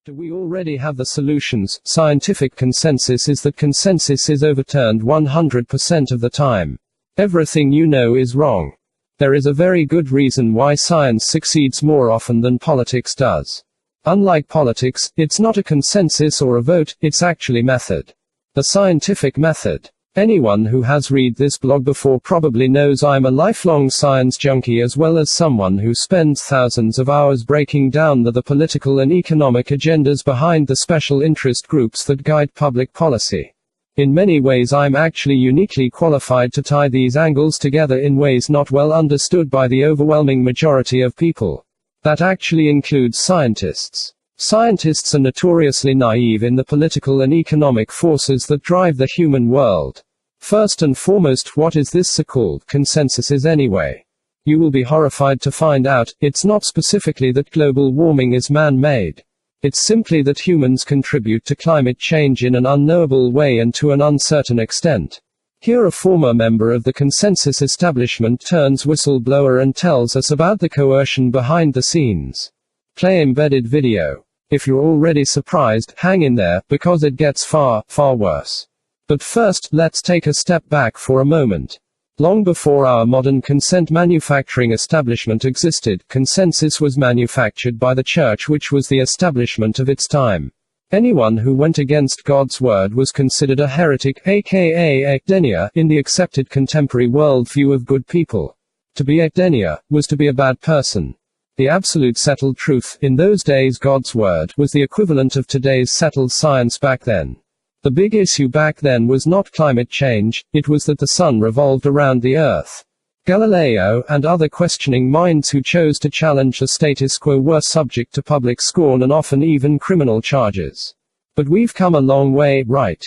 Do we already have the solutions? Scientific consensus is that consensus is overturned 100% of the time. Everything you know is wrong. There is a very good reason why science succeeds more often than politics does. Unlike politics, it's not a consensus or a vote, it's actually method. The scientific method. Anyone who has read this blog before probably knows I'm a lifelong science junkie as well as someone who spends thousands of hours breaking down the political and economic agendas behind the special interest groups that guide public policy. In many ways I'm actually uniquely qualified to tie these angles together in ways not well understood by the overwhelming majority of people. That actually includes scientists. Scientists are notoriously naive in the political and economic forces that drive the human world. First and foremost, what is this so-called consensus anyway? You will be horrified to find out, it's not specifically that global warming is man-made. It's simply that humans contribute to climate change in an unknowable way and to an uncertain extent. Here a former member of the consensus establishment turns whistleblower and tells us about the coercion behind the scenes. Play embedded video. If you're already surprised, hang in there, because it gets far, far worse. But first, let's take a step back for a moment. Long before our modern consent manufacturing establishment existed, consensus was manufactured by the church, which was the establishment of its time. Anyone who went against God's word was considered a heretic, aka Ecdenia, in the accepted contemporary worldview of good people. To be Ecdenia was to be a bad person. The absolute settled truth, in those days God's word, was the equivalent of today's settled science back then. The big issue back then was not climate change, it was that the sun revolved around the earth. Galileo, and other questioning minds who chose to challenge the status quo were subject to public scorn and often even criminal charges. But we've come a long way, right?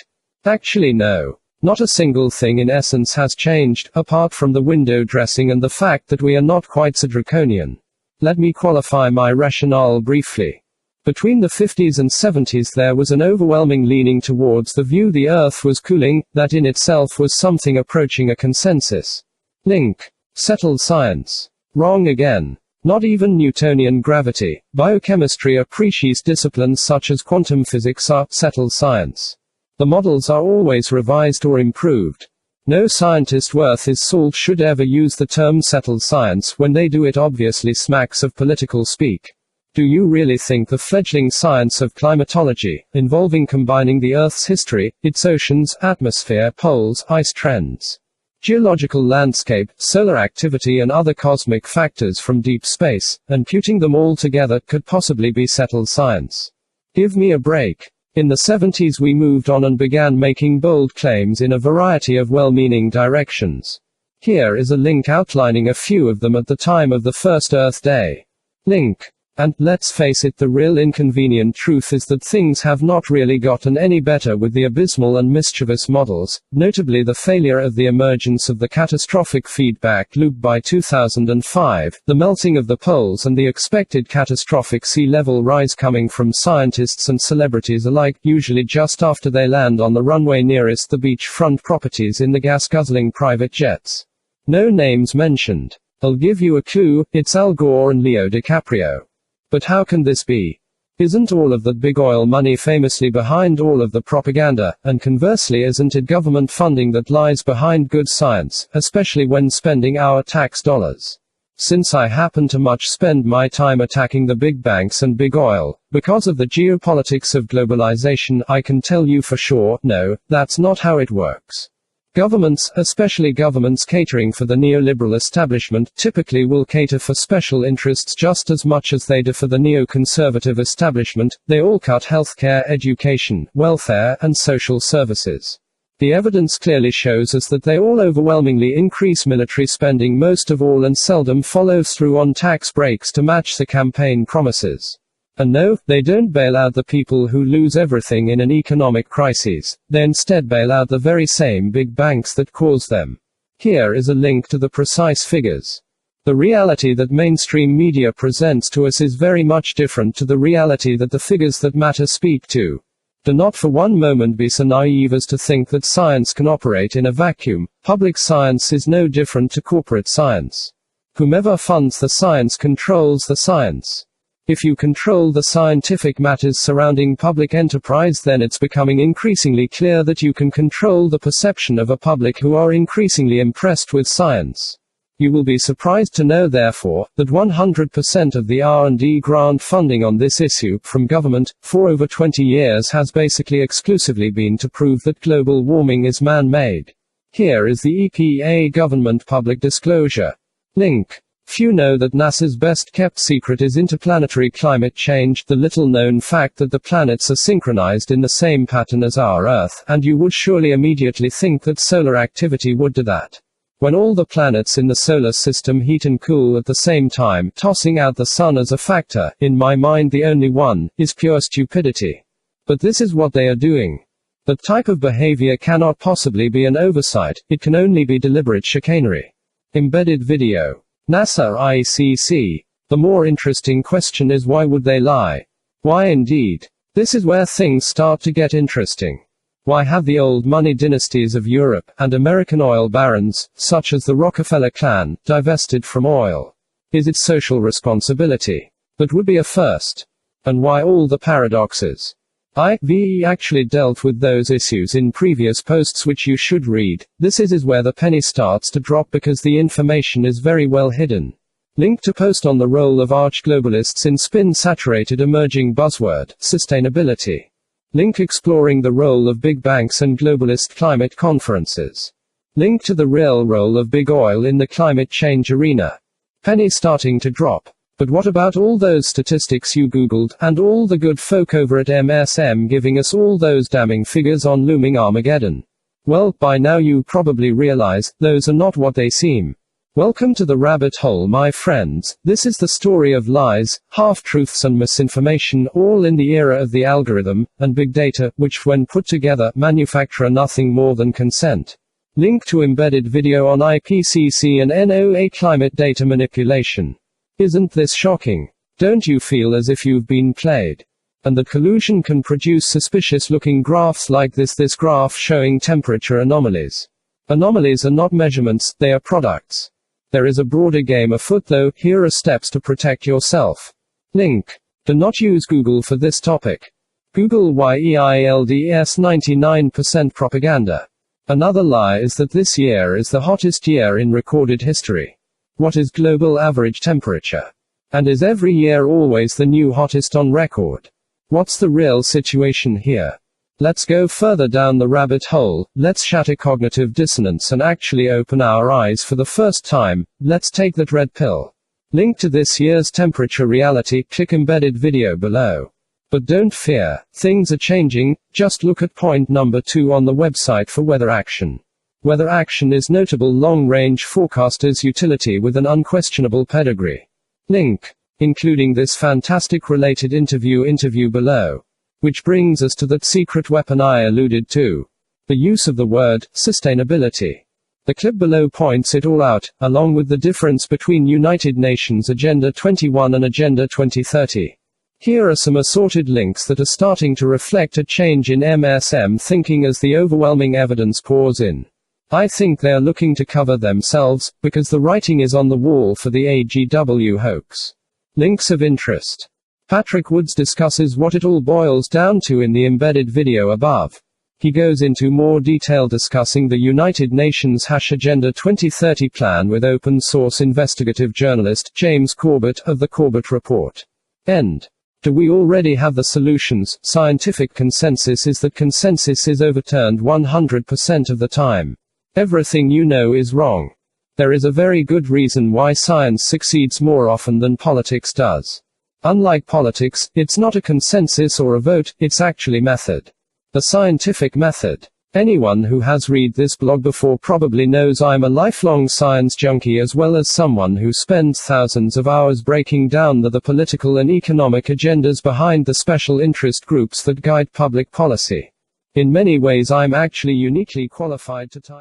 Actually no. Not a single thing in essence has changed, apart from the window dressing and the fact that we are not quite so draconian. Let me qualify my rationale briefly. Between the 50s and 70s there was an overwhelming leaning towards the view the Earth was cooling, that in itself was something approaching a consensus. Link. Settled science. Wrong again. Not even Newtonian gravity, biochemistry or precise disciplines such as quantum physics are settled science. The models are always revised or improved. No scientist worth his salt should ever use the term settled science. When they do, it obviously smacks of political speak. Do you really think the fledgling science of climatology, involving combining the Earth's history, its oceans, atmosphere, poles, ice trends, geological landscape, solar activity and other cosmic factors from deep space, and putting them all together, could possibly be settled science? Give me a break. In the 70s we moved on and began making bold claims in a variety of well-meaning directions. Here is a link outlining a few of them at the time of the first Earth Day. Link. And, let's face it, the real inconvenient truth is that things have not really gotten any better with the abysmal and mischievous models, notably the failure of the emergence of the catastrophic feedback loop by 2005, the melting of the poles and the expected catastrophic sea level rise coming from scientists and celebrities alike, usually just after they land on the runway nearest the beachfront properties in the gas-guzzling private jets. No names mentioned. I'll give you a clue, it's Al Gore and Leo DiCaprio. But how can this be? Isn't all of that big oil money famously behind all of the propaganda, and conversely isn't it government funding that lies behind good science, especially when spending our tax dollars? Since I happen to much spend my time attacking the big banks and big oil, because of the geopolitics of globalization, I can tell you for sure, no, that's not how it works. Governments, especially governments catering for the neoliberal establishment, typically will cater for special interests just as much as they do for the neoconservative establishment. They all cut healthcare, education, welfare, and social services. The evidence clearly shows us that they all overwhelmingly increase military spending most of all and seldom follow through on tax breaks to match the campaign promises. And no, they don't bail out the people who lose everything in an economic crisis, they instead bail out the very same big banks that cause them. Here is a link to the precise figures. The reality that mainstream media presents to us is very much different to the reality that the figures that matter speak to. Do not for one moment be so naive as to think that science can operate in a vacuum. Public science is no different to corporate science. Whomever funds the science controls the science. If you control the scientific matters surrounding public enterprise, then it's becoming increasingly clear that you can control the perception of a public who are increasingly impressed with science. You will be surprised to know, therefore, that 100% of the R&D grant funding on this issue, from government, for over 20 years has basically exclusively been to prove that global warming is man-made. Here is the EPA government public disclosure. Link. Few know that NASA's best-kept secret is interplanetary climate change, the little-known fact that the planets are synchronized in the same pattern as our Earth, and you would surely immediately think that solar activity would do that. When all the planets in the solar system heat and cool at the same time, tossing out the sun as a factor, in my mind the only one, is pure stupidity. But this is what they are doing. That type of behavior cannot possibly be an oversight, it can only be deliberate chicanery. Embedded video. NASA ICC. The more interesting question is, why would they lie? Why indeed? This is where things start to get interesting. Why have the old money dynasties of Europe, and American oil barons, such as the Rockefeller clan, divested from oil? Is it social responsibility? That would be a first. And why all the paradoxes? I've actually dealt with those issues in previous posts which you should read. This is where the penny starts to drop because the information is very well hidden. Link to post on the role of arch-globalists in spin-saturated emerging buzzword, sustainability. Link exploring the role of big banks and globalist climate conferences. Link to the real role of big oil in the climate change arena. Penny starting to drop. But what about all those statistics you googled, and all the good folk over at MSM giving us all those damning figures on looming Armageddon? Well, by now you probably realize, those are not what they seem. Welcome to the rabbit hole, my friends. This is the story of lies, half-truths and misinformation, all in the era of the algorithm, and big data, which when put together, manufacture nothing more than consent. Link to embedded video on IPCC and NOAA climate data manipulation. Isn't this shocking? Don't you feel as if you've been played? And that collusion can produce suspicious-looking graphs like this graph showing temperature anomalies. Anomalies are not measurements, they are products. There is a broader game afoot though, here are steps to protect yourself. Link. Do not use Google for this topic. Google YEILDS 99% propaganda. Another lie is that this year is the hottest year in recorded history. What is global average temperature? And is every year always the new hottest on record? What's the real situation here? Let's go further down the rabbit hole, let's shatter cognitive dissonance and actually open our eyes for the first time. Let's take that red pill. Link to this year's temperature reality, click embedded video below. But don't fear, things are changing, just look at point number 2 on the website for Weather Action. Weather Action is notable long-range forecaster's utility with an unquestionable pedigree. Link. Including this fantastic related interview below. Which brings us to that secret weapon I alluded to. The use of the word, sustainability. The clip below points it all out, along with the difference between United Nations Agenda 21 and Agenda 2030. Here are some assorted links that are starting to reflect a change in MSM thinking as the overwhelming evidence pours in. I think they are looking to cover themselves, because the writing is on the wall for the AGW hoax. Links of interest. Patrick Woods discusses what it all boils down to in the embedded video above. He goes into more detail discussing the United Nations Agenda 2030 plan with open-source investigative journalist James Corbett of the Corbett Report. End. Do we already have the solutions? Scientific consensus is that consensus is overturned 100% of the time. Everything you know is wrong. There is a very good reason why science succeeds more often than politics does. Unlike politics, it's not a consensus or a vote, it's actually method. The scientific method. Anyone who has read this blog before probably knows I'm a lifelong science junkie as well as someone who spends thousands of hours breaking down the political and economic agendas behind the special interest groups that guide public policy. In many ways I'm actually uniquely qualified to type